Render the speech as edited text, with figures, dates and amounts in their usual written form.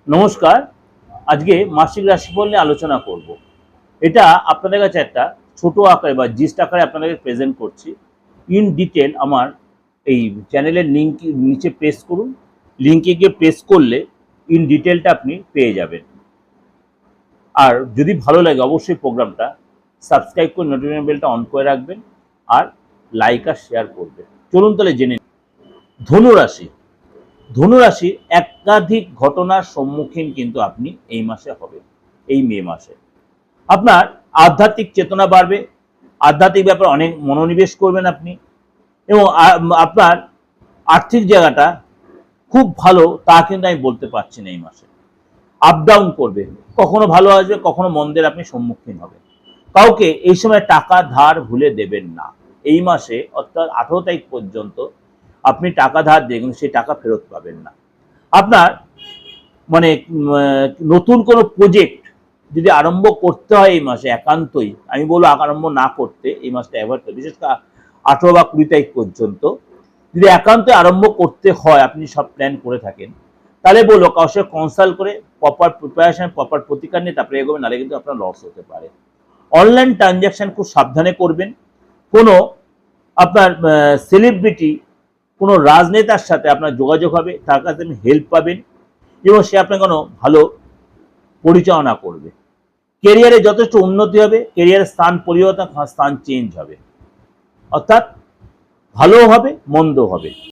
নমস্কার। আজকে মাসিক রাশিফল নিয়ে আলোচনা করব। এটা আপনাদের কাছে একটা ছোট আকারে বা জিস্ট আকারে আপনাদেরকে প্রেজেন্ট করছি। ইন ডিটেল আমার এই চ্যানেলের লিংক নিচে প্রেস করুন। লিংকে গিয়ে প্রেস করলে ইন ডিটেলটা আপনি পেয়ে যাবেন। আর যদি ভালো লাগে অবশ্যই প্রোগ্রামটা সাবস্ক্রাইব করে নোটিফিকেশন বেলটা অন করে রাখবেন আর লাইক আর শেয়ার করবেন। চলুন তাহলে জেনে ধনুরাশি। ধনুরাশির একাধিক ঘটনার সম্মুখীন কিন্তু আপনি এই মাসে হবেন, এই মে মাসে। আপনার আধ্যাত্মিক চেতনা বাড়বে, আধ্যাত্মিক ব্যাপারে অনেক মনোনিবেশ করবেন আপনি, এবং আপনার আর্থিক জায়গাটা খুব ভালো তা কিন্তু আমি বলতে পারছি না। এই মাসে আপ ডাউন করবে, কখনো ভালো আসবে, কখনো মন্দের আপনি সম্মুখীন হবেন। কাউকে এই সময় টাকা ধার ভুলে দেবেন না। এই মাসে অর্থাৎ 18 তারিখ পর্যন্ত আপনি টাকা ধার দিয়ে কিন্তু সেই টাকা ফেরত পাবেন না। আপনার মানে নতুন কোনো প্রজেক্ট যদি আরম্ভ করতে হয় এই মাসে, একান্তই আমি বলবো আরম্ভ না করতে, এই মাসটা অ্যাভয়েড করতে, বিশেষ করে 18 বা 20 তারিখ পর্যন্ত যদি একান্তই আরম্ভ করতে হয়, আপনি সব প্ল্যান করে থাকেন, তাহলে বলবো কারোর সাথে কনসাল্ট করে প্রপার প্রিপারেশন, প্রপার প্রতিকার নিয়ে তারপরে এগোবেন, নাহলে কিন্তু আপনার লস হতে পারে। অনলাইন ট্রানজ্যাকশন খুব সাবধানে করবেন। কোনো আপনার সেলিব্রিটি, কোনো রাজনেতার সাথে আপনার যোগাযোগ হবে, তার কাছে আপনি হেল্প পাবেন এবং সে আপনাকে কোনো ভালো পরিচালনা করবে। কেরিয়ারে যথেষ্ট উন্নতি হবে, কেরিয়ারের স্থান পরিবর্তন, স্থান চেঞ্জ হবে, অর্থাৎ ভালো হবে মন্দ হবে।